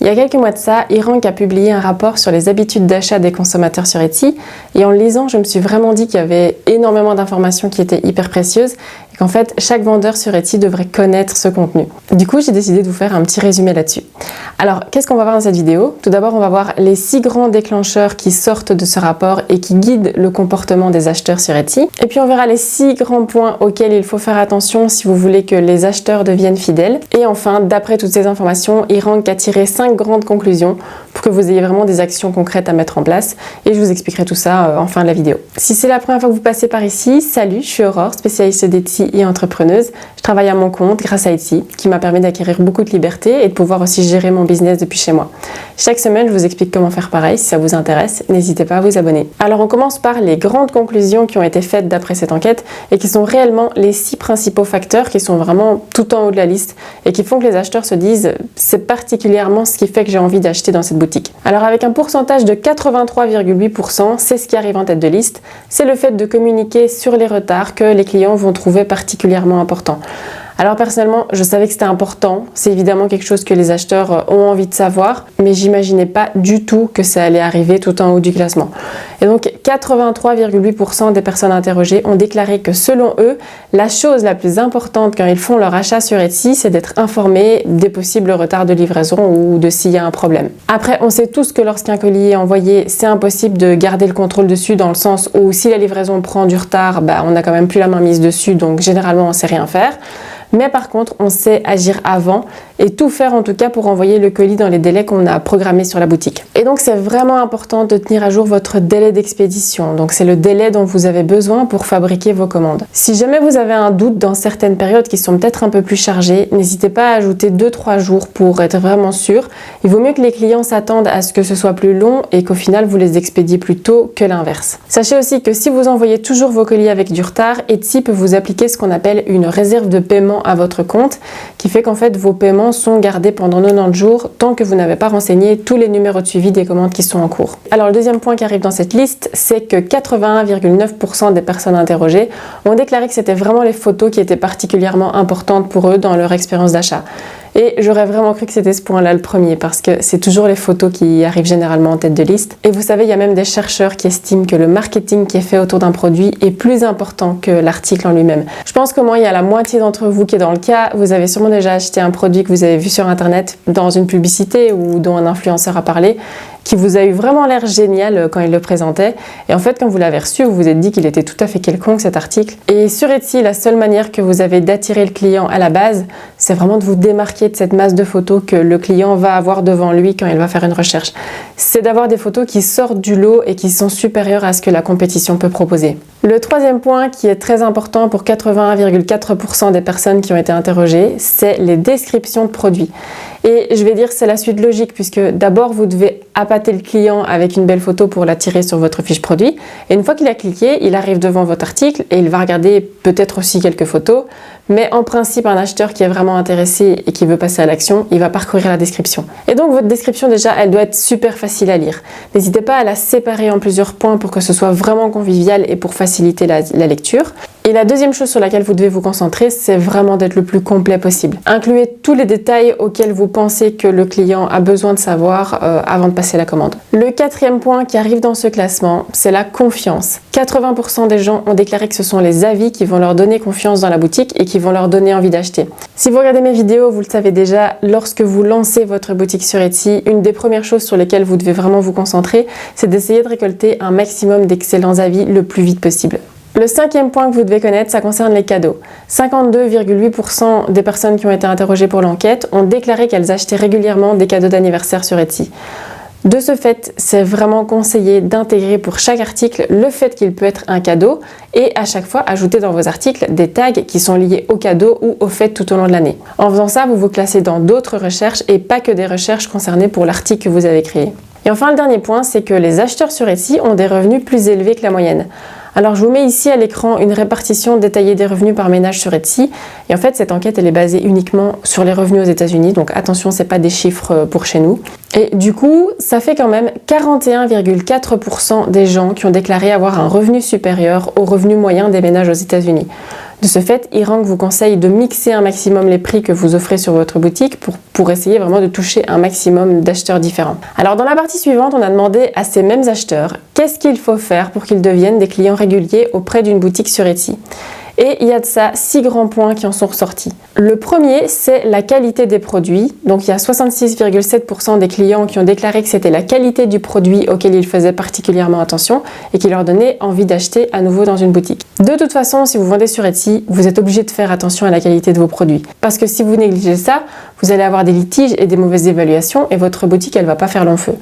Il y a quelques mois de ça, eRank a publié un rapport sur les habitudes d'achat des consommateurs sur Etsy et en le lisant, je me suis vraiment dit qu'il y avait énormément d'informations qui étaient hyper précieuses et qu'en fait, chaque vendeur sur Etsy devrait connaître ce contenu. Du coup, j'ai décidé de vous faire un petit résumé là-dessus. Alors, qu'est-ce qu'on va voir dans cette vidéo? Tout d'abord, on va voir les 6 grands déclencheurs qui sortent de ce rapport et qui guident le comportement des acheteurs sur Etsy. Et puis, on verra les 6 grands points auxquels il faut faire attention si vous voulez que les acheteurs deviennent fidèles. Et enfin, d'après toutes ces informations, eRank a tiré 5 grandes conclusions pour que vous ayez vraiment des actions concrètes à mettre en place. Et je vous expliquerai tout ça en fin de la vidéo. Si c'est la première fois que vous passez par ici, salut, je suis Aurore, spécialiste d'Etsy et entrepreneuse. Je travaille à mon compte grâce à Etsy, qui m'a permis d'acquérir beaucoup de liberté et de pouvoir aussi gérer mon business depuis chez moi. Chaque semaine, je vous explique comment faire pareil. Si ça vous intéresse, n'hésitez pas à vous abonner. Alors, on commence par les grandes conclusions qui ont été faites d'après cette enquête et qui sont réellement les 6 principaux facteurs qui sont vraiment tout en haut de la liste et qui font que les acheteurs se disent c'est particulièrement ce qui fait que j'ai envie d'acheter dans cette boutique. Alors, avec un pourcentage de 83,8%, c'est ce qui arrive en tête de liste, c'est le fait de communiquer sur les retards que les clients vont trouver particulièrement important. Alors personnellement, je savais que c'était important, c'est évidemment quelque chose que les acheteurs ont envie de savoir, mais j'imaginais pas du tout que ça allait arriver tout en haut du classement. Et donc 83,8% des personnes interrogées ont déclaré que selon eux, la chose la plus importante quand ils font leur achat sur Etsy, c'est d'être informés des possibles retards de livraison ou de s'il y a un problème. Après, on sait tous que lorsqu'un colis est envoyé, c'est impossible de garder le contrôle dessus dans le sens où si la livraison prend du retard, on n'a quand même plus la main mise dessus, donc généralement on sait rien faire. Mais par contre, on sait agir avant et tout faire en tout cas pour envoyer le colis dans les délais qu'on a programmés sur la boutique. Et donc, c'est vraiment important de tenir à jour votre délai d'expédition. Donc, c'est le délai dont vous avez besoin pour fabriquer vos commandes. Si jamais vous avez un doute dans certaines périodes qui sont peut-être un peu plus chargées, n'hésitez pas à ajouter 2-3 jours pour être vraiment sûr. Il vaut mieux que les clients s'attendent à ce que ce soit plus long et qu'au final, vous les expédiez plus tôt que l'inverse. Sachez aussi que si vous envoyez toujours vos colis avec du retard, Etsy peut vous appliquer ce qu'on appelle une réserve de paiement à votre compte, qui fait qu'en fait vos paiements sont gardés pendant 90 jours tant que vous n'avez pas renseigné tous les numéros de suivi des commandes qui sont en cours. Alors le deuxième point qui arrive dans cette liste, c'est que 81,9% des personnes interrogées ont déclaré que c'était vraiment les photos qui étaient particulièrement importantes pour eux dans leur expérience d'achat. Et j'aurais vraiment cru que c'était ce point-là le premier parce que c'est toujours les photos qui arrivent généralement en tête de liste. Et vous savez, il y a même des chercheurs qui estiment que le marketing qui est fait autour d'un produit est plus important que l'article en lui-même. Je pense qu'au moins il y a la moitié d'entre vous qui est dans le cas. Vous avez sûrement déjà acheté un produit que vous avez vu sur internet dans une publicité ou dont un influenceur a parlé, qui vous a eu vraiment l'air génial quand il le présentait. Et en fait, quand vous l'avez reçu, vous vous êtes dit qu'il était tout à fait quelconque cet article. Et sur Etsy, la seule manière que vous avez d'attirer le client à la base, c'est vraiment de vous démarquer de cette masse de photos que le client va avoir devant lui quand il va faire une recherche. C'est d'avoir des photos qui sortent du lot et qui sont supérieures à ce que la compétition peut proposer. Le troisième point qui est très important pour 81,4% des personnes qui ont été interrogées, c'est les descriptions de produits. Et je vais dire c'est la suite logique puisque d'abord vous devez appâter le client avec une belle photo pour l'attirer sur votre fiche produit et une fois qu'il a cliqué, il arrive devant votre article et il va regarder peut-être aussi quelques photos, mais en principe un acheteur qui est vraiment intéressé et qui veut passer à l'action, il va parcourir la description. Et donc votre description déjà, elle doit être super facile à lire. N'hésitez pas à la séparer en plusieurs points pour que ce soit vraiment convivial et pour faciliter la lecture. Et la deuxième chose sur laquelle vous devez vous concentrer, c'est vraiment d'être le plus complet possible. Incluez tous les détails auxquels vous pensez que le client a besoin de savoir avant de passer la commande. Le quatrième point qui arrive dans ce classement, c'est la confiance. 80% des gens ont déclaré que ce sont les avis qui vont leur donner confiance dans la boutique et qui vont leur donner envie d'acheter. Si vous regardez mes vidéos, vous le savez déjà, lorsque vous lancez votre boutique sur Etsy, une des premières choses sur lesquelles vous devez vraiment vous concentrer, c'est d'essayer de récolter un maximum d'excellents avis le plus vite possible. Le cinquième point que vous devez connaître, ça concerne les cadeaux. 52,8% des personnes qui ont été interrogées pour l'enquête ont déclaré qu'elles achetaient régulièrement des cadeaux d'anniversaire sur Etsy. De ce fait, c'est vraiment conseillé d'intégrer pour chaque article le fait qu'il peut être un cadeau et à chaque fois ajouter dans vos articles des tags qui sont liés au cadeau ou au fait tout au long de l'année. En faisant ça, vous vous classez dans d'autres recherches et pas que des recherches concernées pour l'article que vous avez créé. Et enfin, le dernier point, c'est que les acheteurs sur Etsy ont des revenus plus élevés que la moyenne. Alors je vous mets ici à l'écran une répartition détaillée des revenus par ménage sur Etsy. Et en fait, cette enquête, elle est basée uniquement sur les revenus aux États-Unis. Donc attention, c'est pas des chiffres pour chez nous. Et du coup, ça fait quand même 41,4% des gens qui ont déclaré avoir un revenu supérieur au revenu moyen des ménages aux États-Unis. De ce fait, eRank vous conseille de mixer un maximum les prix que vous offrez sur votre boutique pour essayer vraiment de toucher un maximum d'acheteurs différents. Alors dans la partie suivante, on a demandé à ces mêmes acheteurs qu'est-ce qu'il faut faire pour qu'ils deviennent des clients réguliers auprès d'une boutique sur Etsy. Et il y a de ça 6 grands points qui en sont ressortis. Le premier, c'est la qualité des produits. Donc il y a 66,7% des clients qui ont déclaré que c'était la qualité du produit auquel ils faisaient particulièrement attention et qui leur donnait envie d'acheter à nouveau dans une boutique. De toute façon, si vous vendez sur Etsy, vous êtes obligé de faire attention à la qualité de vos produits. Parce que si vous négligez ça, vous allez avoir des litiges et des mauvaises évaluations et votre boutique, elle va pas faire long feu.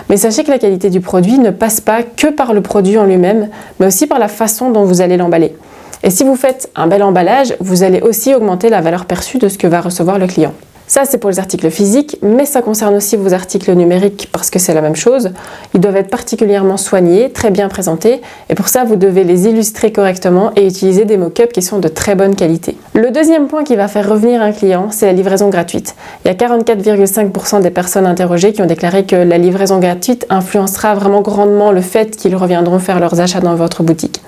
Mais sachez que la qualité du produit ne passe pas que par le produit en lui-même, mais aussi par la façon dont vous allez l'emballer. Et si vous faites un bel emballage, vous allez aussi augmenter la valeur perçue de ce que va recevoir le client. Ça, c'est pour les articles physiques, mais ça concerne aussi vos articles numériques parce que c'est la même chose. Ils doivent être particulièrement soignés, très bien présentés, et pour ça, vous devez les illustrer correctement et utiliser des mock-ups qui sont de très bonne qualité. Le deuxième point qui va faire revenir un client, c'est la livraison gratuite. Il y a 44,5% des personnes interrogées qui ont déclaré que la livraison gratuite influencera vraiment grandement le fait qu'ils reviendront faire leurs achats dans votre boutique.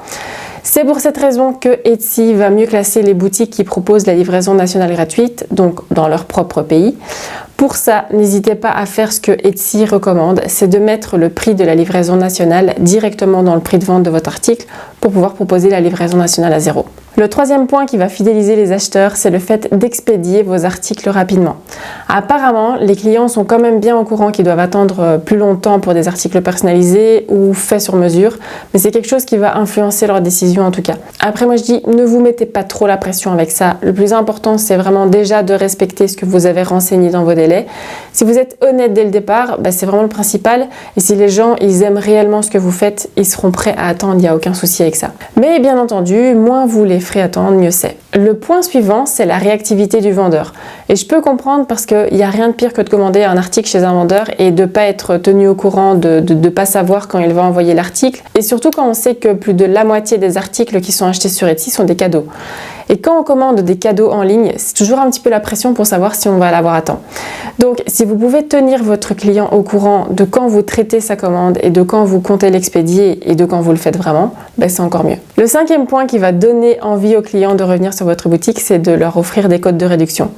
C'est pour cette raison que Etsy va mieux classer les boutiques qui proposent la livraison nationale gratuite, donc dans leur propre pays. Pour ça, n'hésitez pas à faire ce que Etsy recommande, c'est de mettre le prix de la livraison nationale directement dans le prix de vente de votre article pour pouvoir proposer la livraison nationale à 0. Le troisième point qui va fidéliser les acheteurs, c'est le fait d'expédier vos articles rapidement. Apparemment, les clients sont quand même bien au courant qu'ils doivent attendre plus longtemps pour des articles personnalisés ou faits sur mesure, mais c'est quelque chose qui va influencer leur décision en tout cas. Après, moi je dis, ne vous mettez pas trop la pression avec ça. Le plus important, c'est vraiment déjà de respecter ce que vous avez renseigné dans vos délais. Si vous êtes honnête dès le départ, c'est vraiment le principal. Et si les gens, ils aiment réellement ce que vous faites, ils seront prêts à attendre, il n'y a aucun souci avec ça. Mais bien entendu, moins vous les ferez attendre, mieux c'est. Le point suivant, c'est la réactivité du vendeur. Et je peux comprendre parce qu'il n'y a rien de pire que de commander un article chez un vendeur et de ne pas être tenu au courant, de ne pas savoir quand il va envoyer l'article. Et surtout quand on sait que plus de la moitié des articles qui sont achetés sur Etsy sont des cadeaux. Et quand on commande des cadeaux en ligne, c'est toujours un petit peu la pression pour savoir si on va l'avoir à temps. Donc, si vous pouvez tenir votre client au courant de quand vous traitez sa commande et de quand vous comptez l'expédier et de quand vous le faites vraiment, c'est encore mieux. Le cinquième point qui va donner envie aux clients de revenir sur votre boutique, c'est de leur offrir des codes de réduction.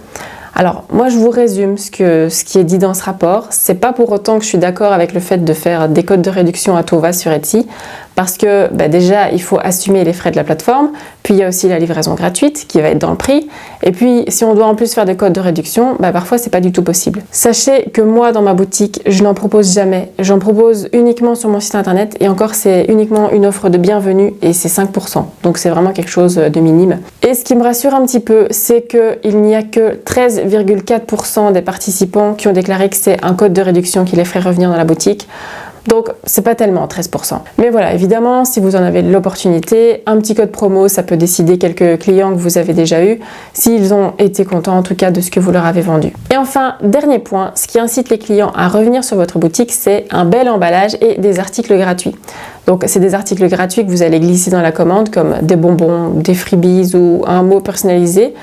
Alors, moi, je vous résume ce qui est dit dans ce rapport. C'est pas pour autant que je suis d'accord avec le fait de faire des codes de réduction à tout va sur Etsy, parce que déjà, il faut assumer les frais de la plateforme, puis il y a aussi la livraison gratuite qui va être dans le prix, et puis si on doit en plus faire des codes de réduction, parfois c'est pas du tout possible. Sachez que moi, dans ma boutique, je n'en propose jamais. J'en propose uniquement sur mon site internet, et encore, c'est uniquement une offre de bienvenue, et c'est 5%. Donc c'est vraiment quelque chose de minime. Et ce qui me rassure un petit peu, c'est qu'il n'y a que 13,4% des participants qui ont déclaré que c'est un code de réduction qui les ferait revenir dans la boutique. Donc, c'est pas tellement 13%. Mais voilà, évidemment, si vous en avez l'opportunité, un petit code promo, ça peut décider quelques clients que vous avez déjà eus, s'ils ont été contents en tout cas de ce que vous leur avez vendu. Et enfin, dernier point, ce qui incite les clients à revenir sur votre boutique, c'est un bel emballage et des articles gratuits. Donc, c'est des articles gratuits que vous allez glisser dans la commande, comme des bonbons, des freebies ou un mot personnalisé.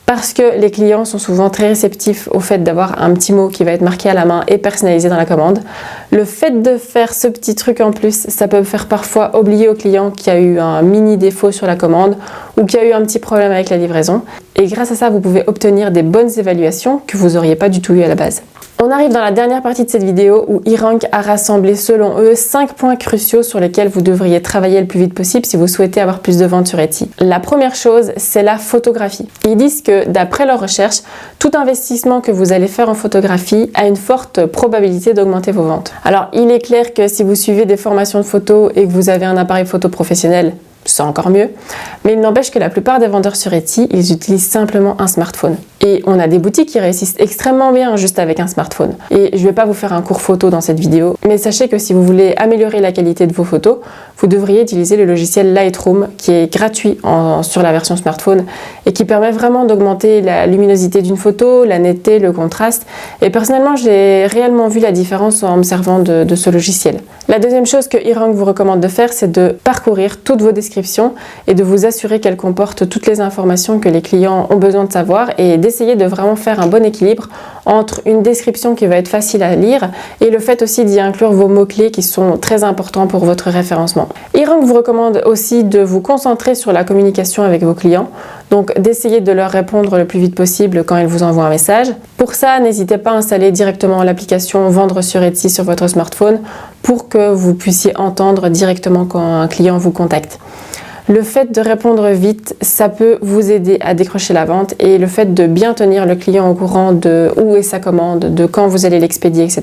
Parce que les clients sont souvent très réceptifs au fait d'avoir un petit mot qui va être marqué à la main et personnalisé dans la commande. Le fait de faire ce petit truc en plus, ça peut faire parfois oublier au client qu'il y a eu un mini défaut sur la commande ou qu'il y a eu un petit problème avec la livraison. Et grâce à ça, vous pouvez obtenir des bonnes évaluations que vous n'auriez pas du tout eu à la base. On arrive dans la dernière partie de cette vidéo où eRank a rassemblé selon eux 5 points cruciaux sur lesquels vous devriez travailler le plus vite possible si vous souhaitez avoir plus de ventes sur Etsy. La première chose, c'est la photographie. Ils disent que d'après leurs recherches, tout investissement que vous allez faire en photographie a une forte probabilité d'augmenter vos ventes. Alors il est clair que si vous suivez des formations de photo et que vous avez un appareil photo professionnel, c'est encore mieux. Mais il n'empêche que la plupart des vendeurs sur Etsy, ils utilisent simplement un smartphone. Et on a des boutiques qui réussissent extrêmement bien juste avec un smartphone. Et je ne vais pas vous faire un cours photo dans cette vidéo, mais sachez que si vous voulez améliorer la qualité de vos photos, vous devriez utiliser le logiciel Lightroom qui est gratuit sur la version smartphone et qui permet vraiment d'augmenter la luminosité d'une photo, la netteté, le contraste. Et personnellement, j'ai réellement vu la différence en me servant de ce logiciel. La deuxième chose que eRank vous recommande de faire, c'est de parcourir toutes vos descriptions et de vous assurer qu'elles comportent toutes les informations que les clients ont besoin de savoir et d'essayer de vraiment faire un bon équilibre entre une description qui va être facile à lire et le fait aussi d'y inclure vos mots-clés qui sont très importants pour votre référencement. eRank vous recommande aussi de vous concentrer sur la communication avec vos clients, donc d'essayer de leur répondre le plus vite possible quand ils vous envoient un message. Pour ça, n'hésitez pas à installer directement l'application Vendre sur Etsy sur votre smartphone pour que vous puissiez entendre directement quand un client vous contacte. Le fait de répondre vite, ça peut vous aider à décrocher la vente et le fait de bien tenir le client au courant de où est sa commande, de quand vous allez l'expédier, etc.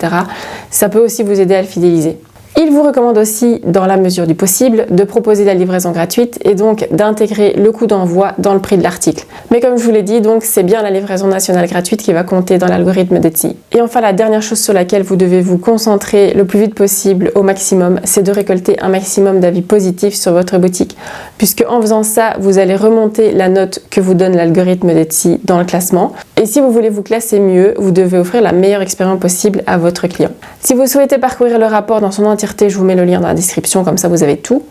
Ça peut aussi vous aider à le fidéliser. Il vous recommande aussi, dans la mesure du possible, de proposer la livraison gratuite et donc d'intégrer le coût d'envoi dans le prix de l'article. Mais comme je vous l'ai dit, donc c'est bien la livraison nationale gratuite qui va compter dans l'algorithme d'Etsy. Et enfin, la dernière chose sur laquelle vous devez vous concentrer le plus vite possible au maximum, c'est de récolter un maximum d'avis positifs sur votre boutique. Puisque en faisant ça, vous allez remonter la note que vous donne l'algorithme d'Etsy dans le classement. Et si vous voulez vous classer mieux, vous devez offrir la meilleure expérience possible à votre client. Si vous souhaitez parcourir le rapport dans son entièreté, je vous mets le lien dans la description, comme ça vous avez tout.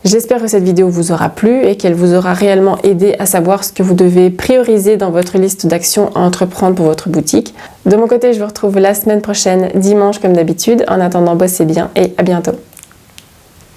J'espère que cette vidéo vous aura plu et qu'elle vous aura réellement aidé à savoir ce que vous devez prioriser dans votre liste d'actions à entreprendre pour votre boutique. De mon côté, je vous retrouve la semaine prochaine, dimanche comme d'habitude. En attendant, bossez bien et à bientôt.